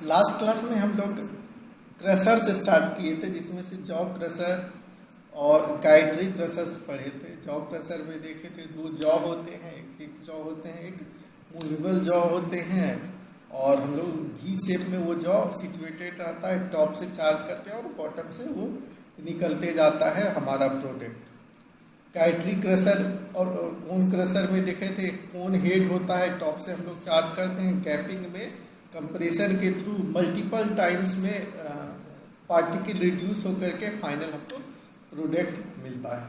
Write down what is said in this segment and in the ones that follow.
Last class में हम लोग क्रशर से स्टार्ट किए थे, जिसमें से जॉ क्रशर और गायट्री क्रशर्स पढ़े थे। जॉ क्रशर में देखे थे दो जॉ होते हैं, एक फिक्स जॉ होते हैं, एक मूवेबल जॉ होते हैं। और हम लोग भी शेप में वो जॉ सिचुएटेड रहता है, टॉप से चार्ज करते हैं और बॉटम से वो निकलते जाता है हमारा प्रोडक्ट। गायट्री क्रशर और कोन क्रशर में देखे थे, कोन हेड होता है, टॉप से हम लोग चार्ज करते हैं, गैपिंग में कंप्रेशन के थ्रू मल्टीपल टाइम्स में पार्टिकल रिड्यूस होकर के फाइनल हमको प्रोडक्ट मिलता है।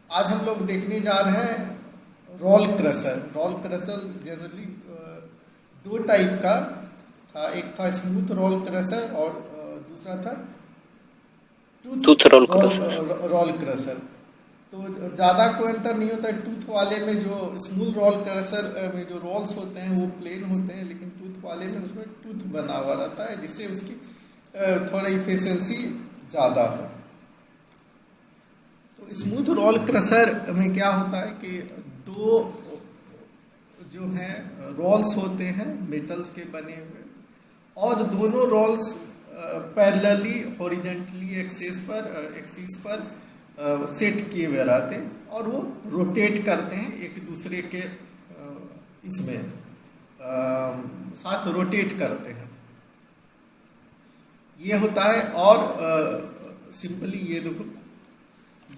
आज हम लोग देखने जा रहे हैं roll crusher. Roll crusher generally दो टाइप का था, एक था स्मूथ रोल क्रशर और दूसरा था टूथ रोल क्रशर। तो ज़्यादा कोई अंतर नहीं होता है। टूथ वाले में जो स्मूथ रोल क्रशर में जो रोल्स होते हैं वो प्लेन होते हैं, लेकिन टूथ वाले में उसमें टूथ बना हुआ रहता है, जिससे उसकी थोड़ा इफिशिएंसी ज़्यादा हो। तो स्मूथ रोल क्रशर में क्या होता है कि दो जो हैं रोल्स होते हैं मेटल्स के बने हुए, और दोनों रोल्स पैरेलली हॉरिजॉन्टली एक्सिस पर सेट किए हुए रहते हैं और वो रोटेट करते हैं एक दूसरे के इसमें साथ रोटेट करते हैं, ये होता है। और सिंपली ये देखो,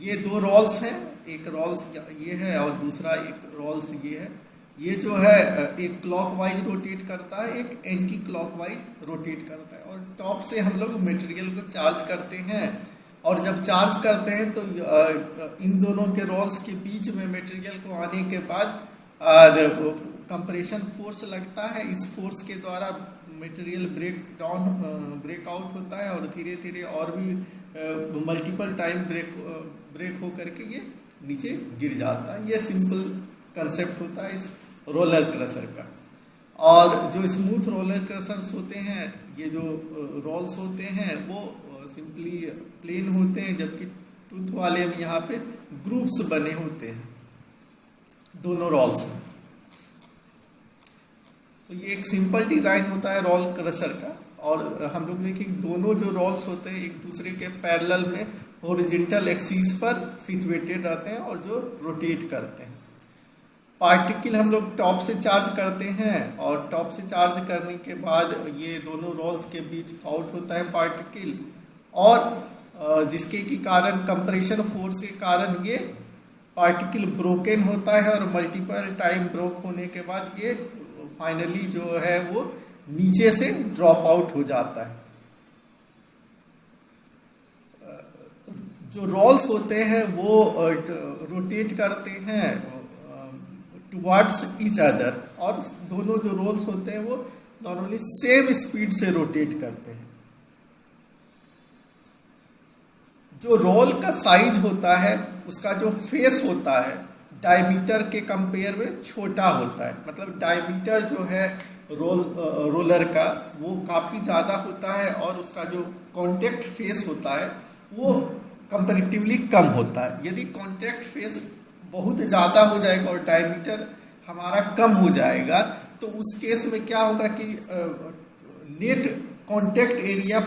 ये दो रोल्स हैं, एक रोल्स ये है और दूसरा एक रोल्स ये है। ये जो है एक क्लॉकवाइज रोटेट करता है, एक एंटी क्लॉकवाइज रोटेट करता है। और टॉप से हम लोग मटेरियल को चार्ज करते हैं, और जब चार्ज करते हैं तो इन दोनों के रोल्स के बीच में मटेरियल को आने के बाद कंप्रेशन फोर्स लगता है। इस फोर्स के द्वारा मटेरियल ब्रेक आउट होता है और धीरे धीरे और भी मल्टीपल टाइम ब्रेक हो करके ये नीचे गिर जाता है। ये सिंपल कंसेप्ट होता है इस रोलर क्रशर का। और जो स्मूथ रोलर क्रशर्स होते हैं, ये जो रोल्स होते हैं वो सिंपली प्लेन होते हैं, जबकि टूथ वाले में यहाँ पे ग्रुप्स बने होते हैं दोनों रोल्स में। तो ये एक सिंपल डिजाइन होता है रोल क्रशर का। और हम लोग देखें दोनों जो रोल्स होते हैं एक दूसरे के पैरेलल में हॉरिजॉन्टल एक्सिस पर सिचुएटेड रहते हैं और जो रोटेट करते हैं। पार्टिकल हम लोग टॉप से चार्ज करते हैं, और टॉप से चार्ज करने के बाद ये दोनों रोल्स के बीच आउट होता है पार्टिकल, और जिसके की कारण कंप्रेशन फोर्स के कारण ये पार्टिकल ब्रोकन होता है, और मल्टीपल टाइम ब्रोक होने के बाद ये फाइनली जो है वो नीचे से ड्रॉप आउट हो जाता है। जो रोल्स होते हैं वो रोटेट करते हैं टुवर्ड्स ईच अदर, और दोनों जो रोल्स होते हैं वो नॉर्मली सेम स्पीड से रोटेट करते हैं। जो रोल का साइज होता है उसका जो फेस होता है डायमीटर के कंपेयर में छोटा होता है। मतलब डायमीटर जो है रोलर का वो काफ़ी ज़्यादा होता है, और उसका जो कॉन्टैक्ट फेस होता है वो कंपैरेटिवली कम होता है। यदि कॉन्टैक्ट फेस बहुत ज़्यादा हो जाएगा और डायमीटर हमारा कम हो जाएगा, तो उस केस में क्या होगा कि नेट कॉन्टैक्ट एरिया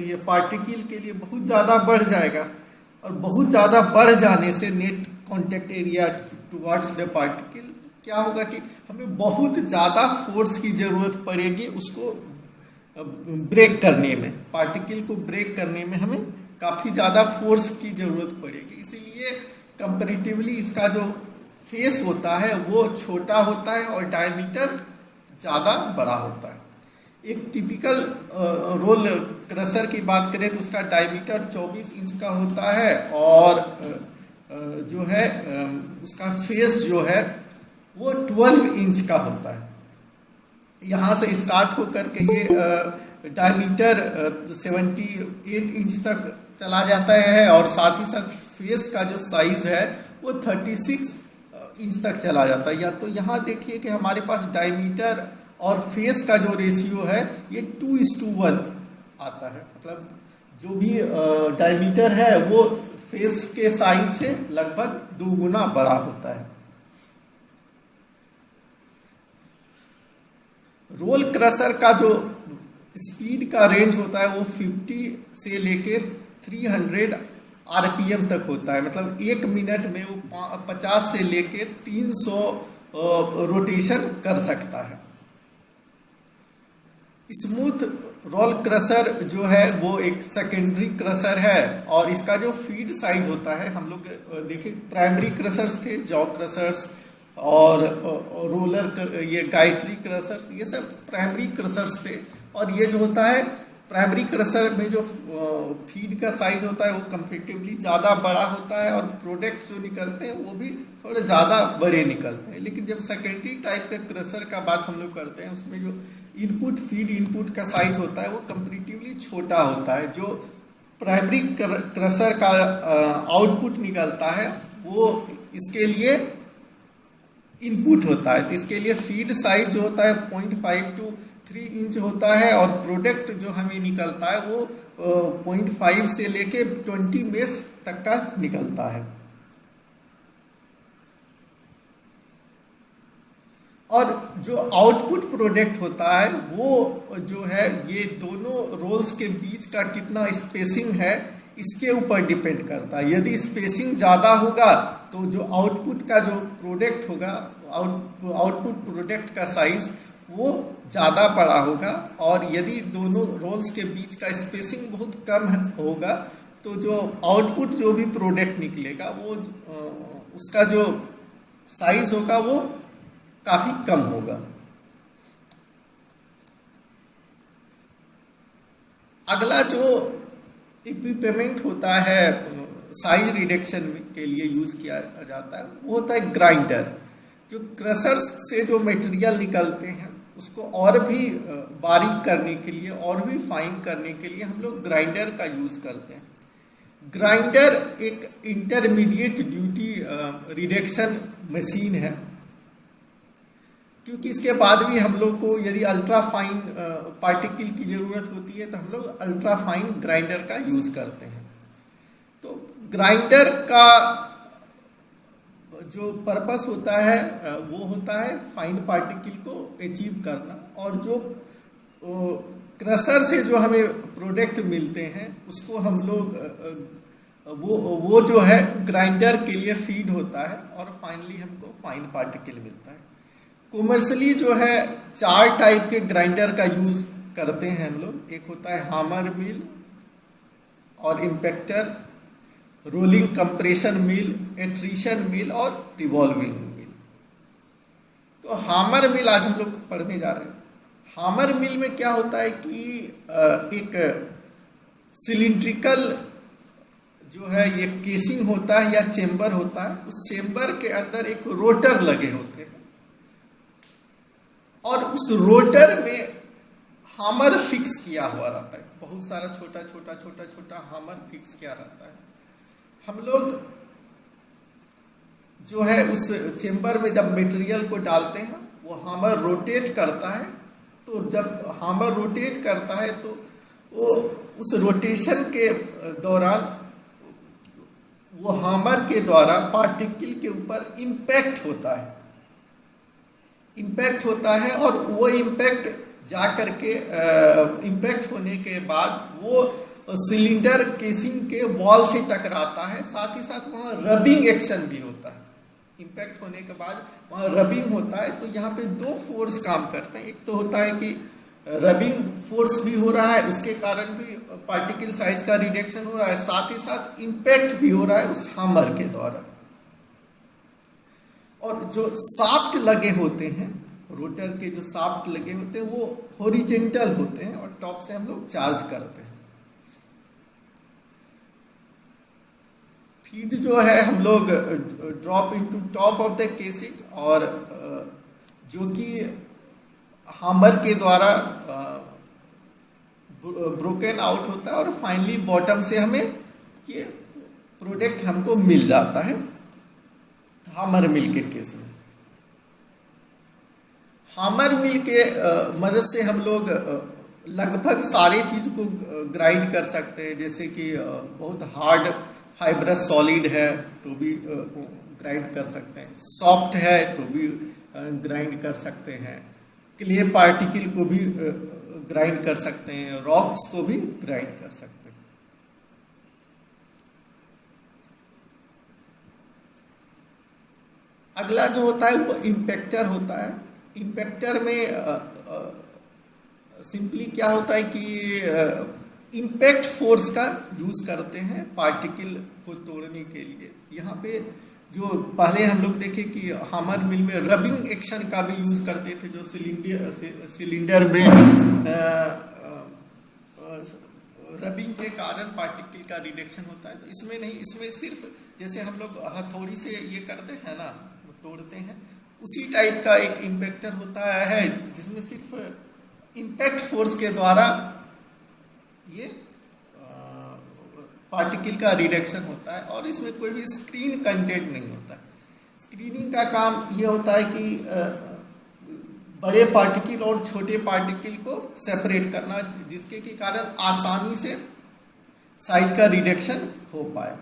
ये पार्टिकल के लिए बहुत ज़्यादा बढ़ जाएगा, और बहुत ज़्यादा बढ़ जाने से net contact area towards the particle क्या होगा कि हमें बहुत ज़्यादा फोर्स की ज़रूरत पड़ेगी उसको ब्रेक करने में। पार्टिकल को ब्रेक करने में हमें काफ़ी ज़्यादा फोर्स की ज़रूरत पड़ेगी, इसीलिए कंपैरेटिवली इसका जो फेस होता है वो छोटा होता है और डायमीटर ज़्यादा बड़ा होता है। एक टिपिकल रोल क्रशर की बात करें तो उसका डायमीटर 24 इंच का होता है, और जो है उसका फेस जो है वो 12 इंच का होता है। यहाँ से स्टार्ट होकर के ये डायमीटर 78 इंच तक चला जाता है, और साथ ही साथ फेस का जो साइज है वो 36 इंच तक चला जाता है। या तो यहाँ देखिए कि हमारे पास डायमीटर और फेस का जो रेशियो है ये 2:1 आता है। मतलब जो भी डायमीटर है वो फेस के साइज से लगभग 2 गुना बड़ा होता है। रोल क्रशर का जो स्पीड का रेंज होता है वो 50 से लेके 300 आरपीएम तक होता है, मतलब 1 मिनट में वो 50 से लेके 300 रोटेशन कर सकता है। स्मूथ रोल क्रशर जो है वो एक सेकेंडरी क्रशर है, और इसका जो फीड साइज होता है, हम लोग देखें प्राइमरी क्रशर्स थे, जॉ क्रशर्स और रोलर, ये गाइट्री क्रशर्स, ये सब प्राइमरी क्रशर्स थे। और ये जो होता है प्राइमरी क्रशर में जो फीड का साइज होता है वो कंपेरेटिवली ज़्यादा बड़ा होता है, और प्रोडक्ट जो निकलते हैं वो भी थोड़े ज़्यादा बड़े निकलते हैं। लेकिन जब सेकेंडरी टाइप के क्रशर का बात हम लोग करते हैं, उसमें जो इनपुट फीड इनपुट का साइज होता है वो कंपेरेटिवली छोटा होता है। जो प्राइमरी क्रशर का आउटपुट निकलता है वो इसके लिए इनपुट होता है, तो इसके लिए फीड साइज जो होता है 0.5 to 3 इंच होता है, और प्रोडक्ट जो हमें निकलता है वो 0.5 से लेके 20 मेष तक का निकलता है। और जो आउटपुट प्रोडक्ट होता है वो जो है ये दोनों रोल्स के बीच का कितना स्पेसिंग है इसके ऊपर डिपेंड करता है। यदि स्पेसिंग ज़्यादा होगा तो जो आउटपुट का जो प्रोडक्ट होगा, आउटपुट प्रोडक्ट का साइज वो ज़्यादा बड़ा होगा, और यदि दोनों रोल्स के बीच का स्पेसिंग बहुत कम होगा तो जो आउटपुट जो भी प्रोडक्ट निकलेगा वो उसका जो साइज होगा वो काफ़ी कम होगा। अगला जो इक्विपमेंट होता है साइज रिडक्शन के लिए यूज किया जाता है वो होता है ग्राइंडर। जो क्रशर्स से जो मटेरियल निकलते हैं उसको और भी बारीक करने के लिए, और भी फाइन करने के लिए हम लोग ग्राइंडर का यूज करते हैं। ग्राइंडर एक इंटरमीडिएट ड्यूटी रिडक्शन मशीन है, क्योंकि इसके बाद भी हम लोग को यदि अल्ट्रा फाइन पार्टिकल की ज़रूरत होती है तो हम लोग अल्ट्रा फाइन ग्राइंडर का यूज़ करते हैं। तो ग्राइंडर का जो पर्पस होता है वो होता है फाइन पार्टिकल को अचीव करना, और जो क्रशर से जो हमें प्रोडक्ट मिलते हैं उसको हम लोग वो जो है ग्राइंडर के लिए फीड होता है, और फाइनली हमको फाइन पार्टिकल मिलता है। कॉमर्शियली जो है 4 टाइप के ग्राइंडर का यूज करते हैं हम लोग। एक होता है हामर मिल और इम्पैक्टर, रोलिंग कंप्रेशन मिल, एट्रीशन मिल और रिवॉल्विंग मिल। तो हामर मिल आज हम लोग पढ़ने जा रहे हैं। हामर मिल में क्या होता है कि एक सिलिंड्रिकल जो है ये केसिंग होता है या चेम्बर होता है, उस चेम्बर के अंदर एक रोटर लगे होते हैं, और उस रोटर में हामर फिक्स किया हुआ रहता है। बहुत सारा छोटा छोटा छोटा छोटा हामर फिक्स किया रहता है। हम लोग जो है उस चेम्बर में जब मटेरियल को डालते हैं वो हामर रोटेट करता है। तो जब हामर रोटेट करता है तो वो उस रोटेशन के दौरान वो हामर के द्वारा पार्टिकल के ऊपर इम्पैक्ट होता है, इम्पैक्ट होता है, और वो इम्पैक्ट जा करके इम्पैक्ट होने के बाद वो सिलेंडर केसिंग के वॉल से टकराता है। साथ ही साथ वहाँ रबिंग एक्शन भी होता है। इम्पैक्ट होने के बाद वहाँ रबिंग होता है। तो यहाँ पे 2 फोर्स काम करते हैं। एक तो होता है कि रबिंग फोर्स भी हो रहा है, उसके कारण भी पार्टिकल साइज का रिडक्शन हो रहा है, साथ ही साथ इम्पैक्ट भी हो रहा है उस हामर के द्वारा। और जो शाफ्ट लगे होते हैं, रोटर के जो शाफ्ट लगे होते हैं वो हॉरिजॉन्टल होते हैं, और टॉप से हम लोग चार्ज करते हैं। फीड जो है हम लोग drop into top of the casing, और जो कि हामर के द्वारा ब्रोकन आउट होता है, और फाइनली बॉटम से हमें ये प्रोडक्ट हमको मिल जाता है हामर मिल के केस में। हामर मिल के मदद से हम लोग लगभग सारी चीज को ग्राइंड कर सकते हैं। जैसे कि बहुत हार्ड फाइब्रस सॉलिड है तो भी ग्राइंड कर सकते हैं, सॉफ्ट है तो भी ग्राइंड कर सकते हैं, क्ले पार्टिकल को भी ग्राइंड कर सकते हैं, रॉक्स को भी ग्राइंड कर सकते हैं। अगला जो होता है वो इम्पैक्टर होता है। इम्पैक्टर में सिंपली क्या होता है कि इम्पैक्ट फोर्स का यूज करते हैं पार्टिकल को तोड़ने के लिए। यहाँ पे जो पहले हम लोग देखे कि हैमर मिल में रबिंग एक्शन का भी यूज करते थे, जो सिलेंडर में रबिंग के कारण पार्टिकल का रिडक्शन होता है। तो इसमें नहीं, इसमें सिर्फ जैसे हम लोग हथौड़ी से ये करते हैं ना, तोड़ते हैं, उसी टाइप का एक इम्पैक्टर होता है जिसमें सिर्फ इम्पैक्ट फोर्स के द्वारा ये पार्टिकल का रिडक्शन होता है और इसमें कोई भी स्क्रीन कंटेंट नहीं होता है। स्क्रीनिंग का काम ये होता है कि बड़े पार्टिकल और छोटे पार्टिकल को सेपरेट करना, जिसके के कारण आसानी से साइज का रिडक्शन हो पाए।